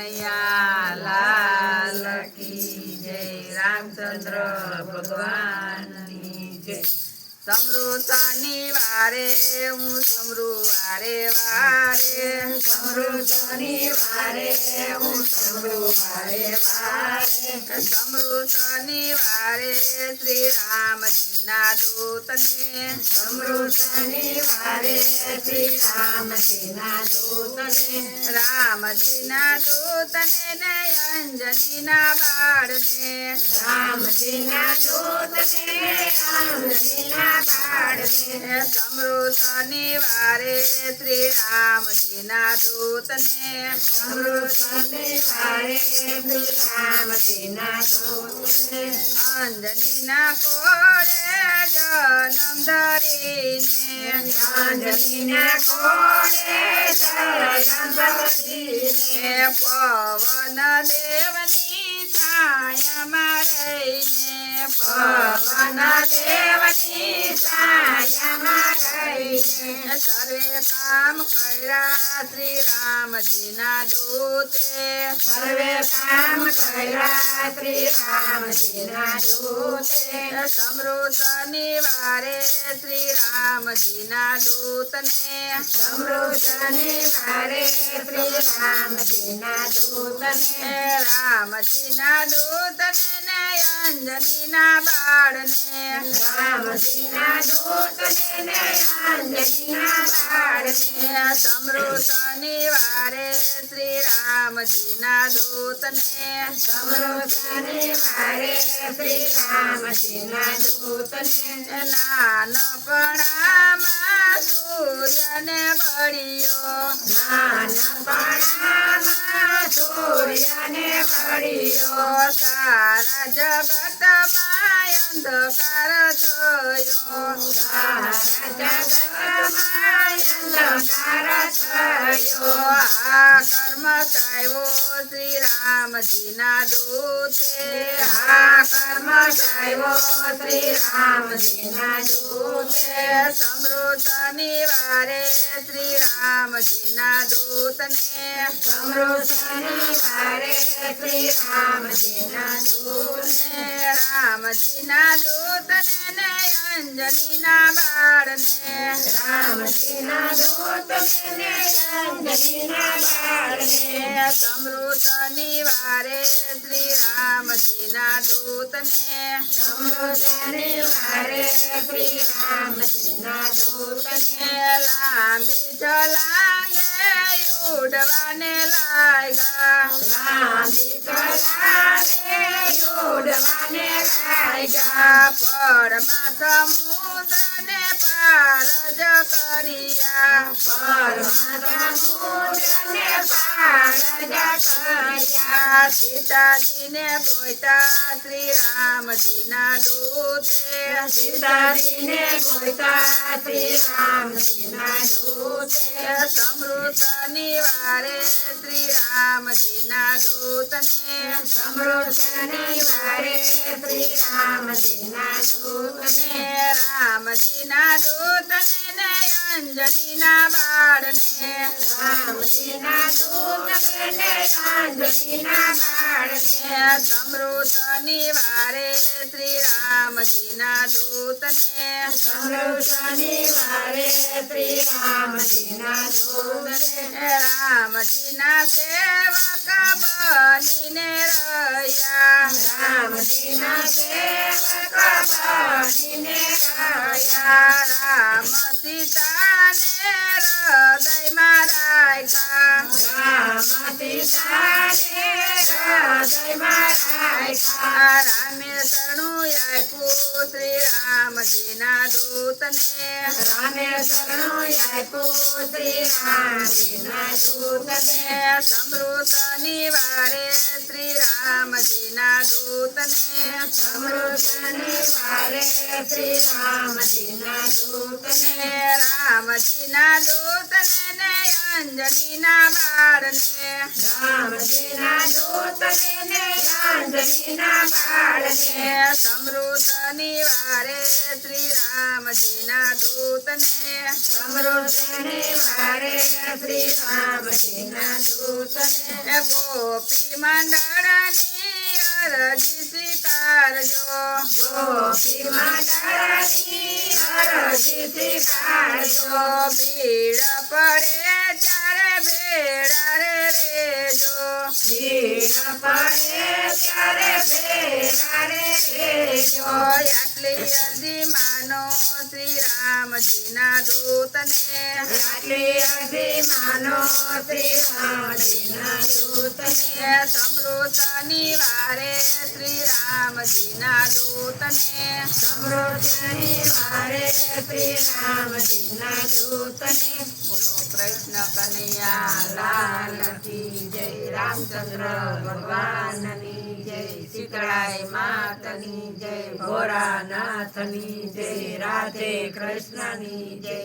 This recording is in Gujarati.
કનૈયા લાલ કી જય, રામચંદ્ર ભગવાનની જય। સમરૂ શનિવારે હું સમરૂ વારે વારે, સમરૂ શનિવારે હું સમરૂ વારે વારે, સમરૂ શનિવારે શ્રી રામજીના દૂતને, સમરૂ શનિવારે શ્રી રામજીના દૂતને, રામજીના દૂતને ને અંજનીના બાળને, રામજીના દૂતને અંજનીના બાળને, સમરૂ શનિવારે શ્રી રામજીના દૂતને, સમરૂ શનિવારે શ્રી રામજીના દૂતને, અંજનીના કોળે જન્મ ધરીને, અંજનીના કોળે જન્મ ધરીને, પવન દેવની છાયામાં રહીને, પવન દેવની છાયામાં રહીને, સર્વે કામ કર્યા શ્રી રામજીના દૂતે, સર્વે કામ કર્યા શ્રી રામજીના દૂતે, સમરૂ શનિવારે શ્રી રામજીના દૂતને, સમરૂ શનિવારે શ્રી રામજીના દૂતને, રામજીના દૂતને ને અંજનીના બાળને, રામજીના દૂતને ને અંજનીના બાળને, સમરૂ શનિવારે શ્રી રામજીના દૂતને, સમરૂ શનિવારે શ્રી રામજીના દૂતને, નાનપણામાં સૂર્યને ઘડિયો, નાનપણામાં સૂર્યને ઘડિયો, સારા જગતમાં અંધકાર થયો, સારા જગતમાં અંધકાર થયો, આ કર્મ સાહેબો શ્રી રામજીના દૂતે, આ કર્મ સાહેબો શ્રી રામજીના દૂતે, સમરૂ શનિવારે શ્રી રામજીના દૂતને, સમરૂ શનિવારે શ્રી રામજીના દૂતને, રામજીના દૂતને ને અંજનીના બાળને, રામજીના દૂતને ને અંજનીના બાળને, સમરૂ શનિવારે શ્રી રામજીના દૂતને, સમરૂ શનિવારે શ્રી રામજીના દૂતને, લાંબી છલાંગે ઉડવાને લાગ્યા, લાંબી છલાંગે ઉડવાને લાગ્યા, પડમાં સમુદ્રને પાર જ કર્યા, પરમાં સમુદ્રને પાર જ કર્યા, સીતાજીને ગોઈતા શ્રી રામજીના દૂતે, સીતાજીને ગોઈતા શ્રી રામજીના દૂતે, સમરૂ શનિવારે શ્રી રામજીના દૂતને, સમરૂ શનિવારે શ્રી રામજીના દૂતને, રામજીના દૂતને ને અંજનીના બાળને, રામજીના દૂતને ને અંજનીના બાળને, સમરૂ શનિવારે શ્રી રામજીના દૂતને, સમરૂ શનિવારે શ્રી રામજીના દૂતને, રામજીના સેવક બનીને રહ્યા, રામજીના સેવક બનીને રહ્યા, રામ સીતાને હૃદયમાં રાખ્યા, રામ સીતાને હૃદયમાં રાખ્યા, રામે શરણું આપ્યું શ્રી રામજીના દૂતને, રામે શરણું આપ્યું શ્રી રામજીના દૂતને, સમરૂ શનિવારે શ્રી રામજીના દૂતને, સમરૂ શનિવારે શ્રી રામજીના દૂતને, રામજીના દૂતને ને અંજનીના બાળને, રામજીના દૂતને ને અંજનીના બાળને, સમ સમૃત નિવારે શ્રી રામજીના દૂતને સમૃદ્ધિ વારે શ્રી રામજીના દૂતને ગોપી મંડળની અરજી સ્વીકારજો ગોપી મંડળની અરજી સ્વીકારજો ભીડ પડે ત્યારે ભેળા રે રેજો ભીડ પડે ત્યારે ભેળા રે રેજો આટલી અરજી માનો શ્રી રામજીના દૂતને આટલી અરજી માનો શ્રી રામજીના દૂતને સમૃત નિવારે શ્રી રામજીના દૂતને સમૃદ્ધિ વારે શ્રી રામજીના દૂતને બોલો કૃષ્ણ કનૈયા લાલ કી જય રામચંદ્ર ભગવાનની જય શીતળાઈ માતની જય ભોળાનાથની જય રાધે કૃષ્ણની જય